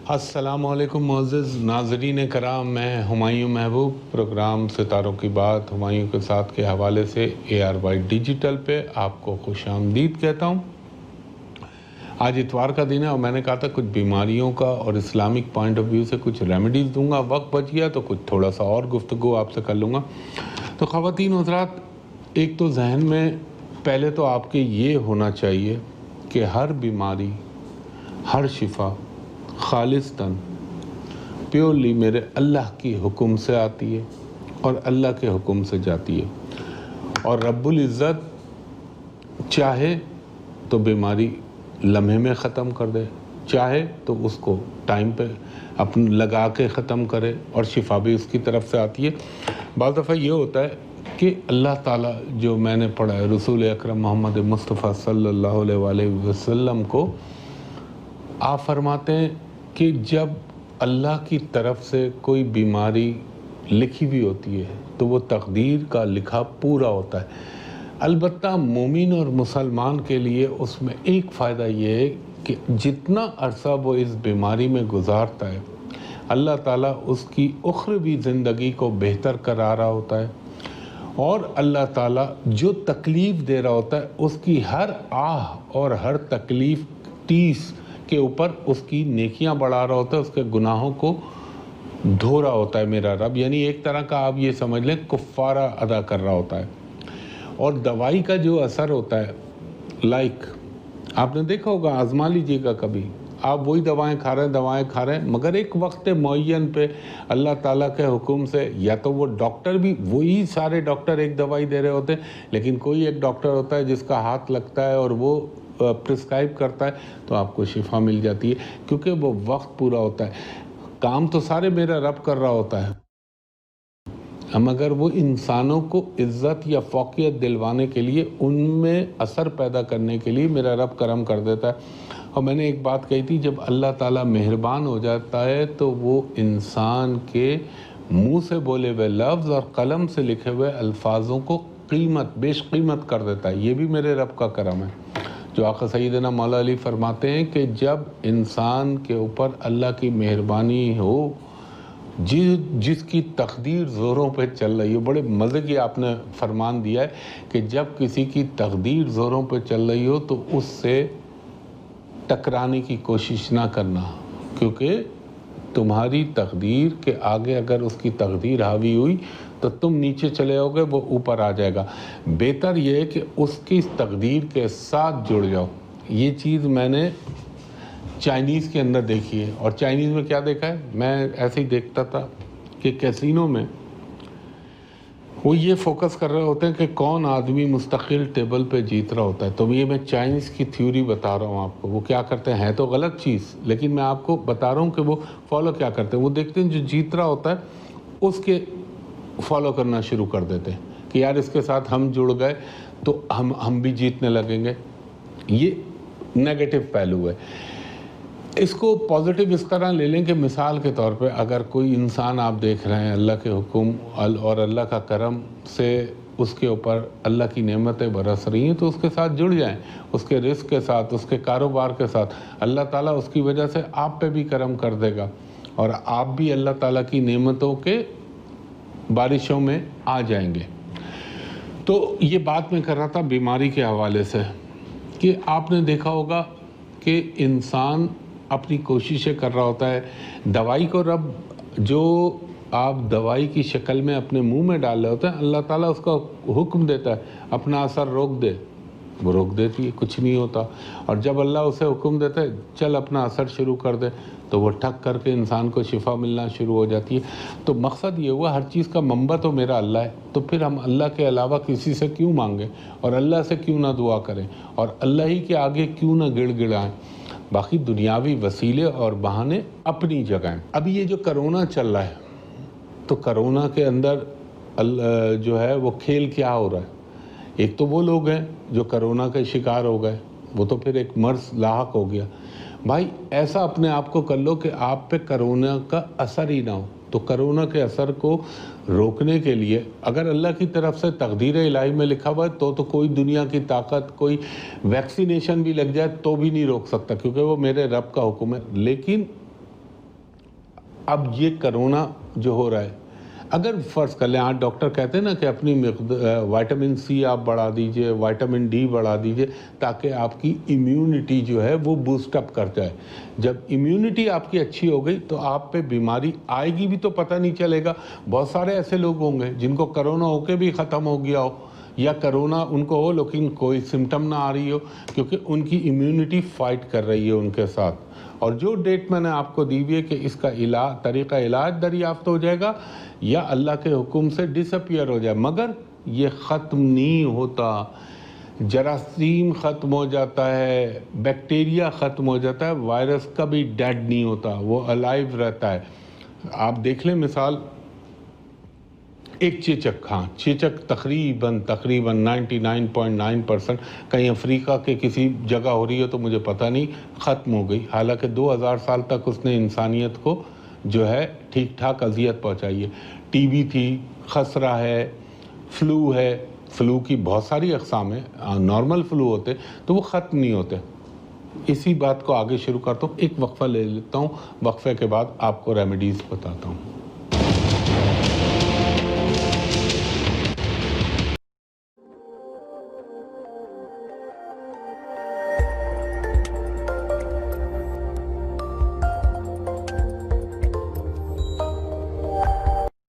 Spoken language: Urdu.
السلام علیکم معزز ناظرین کرام، میں ہمایوں محبوب پروگرام ستاروں کی بات ہمایوں کے ساتھ کے حوالے سے ARY ڈیجیٹل پہ آپ کو خوش آمدید کہتا ہوں۔ آج اتوار کا دن ہے اور میں نے کہا تھا کچھ بیماریوں کا اور اسلامک پوائنٹ آف ویو سے کچھ ریمیڈیز دوں گا، وقت بچ گیا تو کچھ تھوڑا سا اور گفتگو آپ سے کر لوں گا۔ تو خواتین حضرات، ایک تو ذہن میں پہلے تو آپ کے یہ ہونا چاہیے کہ ہر بیماری، ہر شفا خالصتاً پیورلی میرے اللہ کی حکم سے آتی ہے اور اللہ کے حکم سے جاتی ہے، اور رب العزت چاہے تو بیماری لمحے میں ختم کر دے، چاہے تو اس کو ٹائم پہ لگا کے ختم کرے، اور شفا بھی اس کی طرف سے آتی ہے۔ بعض دفعہ یہ ہوتا ہے کہ اللہ تعالیٰ، جو میں نے پڑھا ہے رسول اکرم محمد مصطفیٰ صلی اللہ علیہ وآلہ وسلم کو، آپ فرماتے ہیں کہ جب اللہ کی طرف سے کوئی بیماری لکھی ہوئی ہوتی ہے تو وہ تقدیر کا لکھا پورا ہوتا ہے۔ البتہ مومن اور مسلمان کے لیے اس میں ایک فائدہ یہ ہے کہ جتنا عرصہ وہ اس بیماری میں گزارتا ہے، اللہ تعالیٰ اس کی اخروی زندگی کو بہتر کرا رہا ہوتا ہے، اور اللہ تعالیٰ جو تکلیف دے رہا ہوتا ہے اس کی ہر آہ اور ہر تکلیف ٹیس کے اوپر اس کی نیکیاں بڑھا رہا ہوتا ہے، اس کے گناہوں کو دھو رہا ہوتا ہے میرا رب، یعنی ایک طرح کا آپ یہ سمجھ لیں کفارہ ادا کر رہا ہوتا ہے۔ اور دوائی کا جو اثر ہوتا ہے، آپ نے دیکھا ہوگا، آزما لیجیے گا کبھی، آپ وہی دوائیں کھا رہے ہیں مگر ایک وقت معین پہ اللہ تعالیٰ کے حکم سے، یا تو وہ ڈاکٹر بھی وہی سارے ڈاکٹر ایک دوائی دے رہے ہوتے ہیں، لیکن کوئی ایک ڈاکٹر ہوتا ہے جس کا ہاتھ لگتا ہے اور وہ پرسکرائب کرتا ہے تو آپ کو شفا مل جاتی ہے، کیونکہ وہ وقت پورا ہوتا ہے۔ کام تو سارے میرا رب کر رہا ہوتا ہے، مگر وہ انسانوں کو عزت یا فوقیت دلوانے کے لیے، ان میں اثر پیدا کرنے کے لیے میرا رب کرم کر دیتا ہے۔ اور میں نے ایک بات کہی تھی، جب اللہ تعالیٰ مہربان ہو جاتا ہے تو وہ انسان کے منہ سے بولے ہوئے لفظ اور قلم سے لکھے ہوئے الفاظوں کو بیش قیمت کر دیتا ہے۔ یہ بھی میرے رب کا کرم ہے، جو آقا سیدنا مولا علی فرماتے ہیں کہ جب انسان کے اوپر اللہ کی مہربانی ہو، جس کی تقدیر زوروں پہ چل رہی ہو، بڑے مزے کی آپ نے فرمان دیا ہے کہ جب کسی کی تقدیر زوروں پہ چل رہی ہو تو اس سے ٹکرانے کی کوشش نہ کرنا، کیونکہ تمہاری تقدیر کے آگے اگر اس کی تقدیر حاوی ہوئی تو تم نیچے چلے ہوگے، وہ اوپر آ جائے گا۔ بہتر یہ ہے کہ اس کی تقدیر کے ساتھ جڑ جاؤ۔ یہ چیز میں نے چائنیز کے اندر دیکھی ہے، اور چائنیز میں کیا دیکھا ہے، میں ایسے ہی دیکھتا تھا کہ کیسینو میں وہ یہ فوکس کر رہے ہوتے ہیں کہ کون آدمی مستقل ٹیبل پہ جیت رہا ہوتا ہے۔ تو یہ میں چائنیز کی تھیوری بتا رہا ہوں آپ کو، وہ کیا کرتے ہیں تو غلط چیز، لیکن میں آپ کو بتا رہا ہوں کہ وہ فالو کیا کرتے ہیں۔ وہ دیکھتے ہیں جو جیت رہا ہوتا ہے اس کے فالو کرنا شروع کر دیتے ہیں کہ یار اس کے ساتھ ہم جڑ گئے تو ہم بھی جیتنے لگیں گے۔ یہ نیگیٹو پہلو ہے۔ اس کو پازیٹیو اس طرح لے لیں کہ مثال کے طور پہ اگر کوئی انسان آپ دیکھ رہے ہیں اللہ کے حکم اور اللہ کا کرم سے اس کے اوپر اللہ کی نعمتیں برس رہی ہیں تو اس کے ساتھ جڑ جائیں، اس کے رزق کے ساتھ، اس کے کاروبار کے ساتھ۔ اللہ تعالیٰ اس کی وجہ سے آپ پہ بھی کرم کر دے گا، اور آپ بھی اللہ تعالیٰ کی نعمتوں کے بارشوں میں آ جائیں گے۔ تو یہ بات میں کر رہا تھا بیماری کے حوالے سے، کہ آپ نے دیکھا ہوگا کہ انسان اپنی کوششیں کر رہا ہوتا ہے، دوائی کو رب جو آپ دوائی کی شکل میں اپنے منہ میں ڈال رہے ہوتے ہیں، اللہ تعالیٰ اس کا حکم دیتا ہے اپنا اثر روک دے، وہ روک دیتی ہے، کچھ نہیں ہوتا۔ اور جب اللہ اسے حکم دیتا ہے چل اپنا اثر شروع کر دے تو وہ ٹھک کر کے انسان کو شفا ملنا شروع ہو جاتی ہے۔ تو مقصد یہ ہوا، ہر چیز کا منبع تو میرا اللہ ہے، تو پھر ہم اللہ کے علاوہ کسی سے کیوں مانگیں، اور اللہ سے کیوں نہ دعا کریں، اور اللہ ہی کے آگے کیوں نہ گڑ گڑائیں۔ باقی دنیاوی وسیلے اور بہانے اپنی جگہ ہیں۔ ابھی یہ جو کرونا چل رہا ہے، تو کرونا کے اندر جو ہے وہ کھیل کیا ہو رہا ہے، ایک تو وہ لوگ ہیں جو کرونا کے شکار ہو گئے، وہ تو پھر ایک مرض لاحق ہو گیا۔ بھائی ایسا اپنے آپ کو کر لو کہ آپ پہ کرونا کا اثر ہی نہ ہو۔ تو کرونا کے اثر کو روکنے کے لیے اگر اللہ کی طرف سے تقدیر الہی میں لکھا ہوا ہے تو کوئی دنیا کی طاقت، کوئی ویکسینیشن بھی لگ جائے تو بھی نہیں روک سکتا، کیونکہ وہ میرے رب کا حکم ہے۔ لیکن اب یہ کرونا جو ہو رہا ہے، اگر فرض کر لیں آج ڈاکٹر کہتے ہیں نا کہ اپنی وائٹامن سی آپ بڑھا دیجئے، وائٹامن ڈی بڑھا دیجئے تاکہ آپ کی امیونٹی جو ہے وہ بوسٹ اپ کر جائے. جب امیونٹی آپ کی اچھی ہو گئی تو آپ پہ بیماری آئے گی بھی تو پتہ نہیں چلے گا. بہت سارے ایسے لوگ ہوں گے جن کو کرونا ہو کے بھی ختم ہو گیا ہو، یا کرونا ان کو ہو لیکن کوئی سمٹم نہ آ رہی ہو، کیونکہ ان کی امیونٹی فائٹ کر رہی ہے ان کے ساتھ. اور جو ڈیٹ میں نے آپ کو دی ہوئی ہے کہ اس کا طریقہ علاج دریافت ہو جائے گا یا اللہ کے حکم سے ڈس اپیئر ہو جائے، مگر یہ ختم نہیں ہوتا. جراثیم ختم ہو جاتا ہے، بیکٹیریا ختم ہو جاتا ہے، وائرس کبھی ڈیڈ نہیں ہوتا، وہ الائیو رہتا ہے. آپ دیکھ لیں مثال ایک چیچک، ہاں چیچک تقریباً 99.9% کہیں افریقہ کے کسی جگہ ہو رہی ہے تو مجھے پتہ نہیں، ختم ہو گئی. حالانکہ 2000 سال تک اس نے انسانیت کو جو ہے ٹھیک ٹھاک اذیت پہنچائی ہے. ٹی بی تھی، خسرہ ہے، فلو ہے، فلو کی بہت ساری اقسام ہیں، نارمل فلو ہوتے تو وہ ختم نہیں ہوتے. اسی بات کو آگے شروع کرتا ہوں، ایک وقفہ لے لیتا ہوں، وقفے کے بعد آپ کو ریمیڈیز بتاتا ہوں.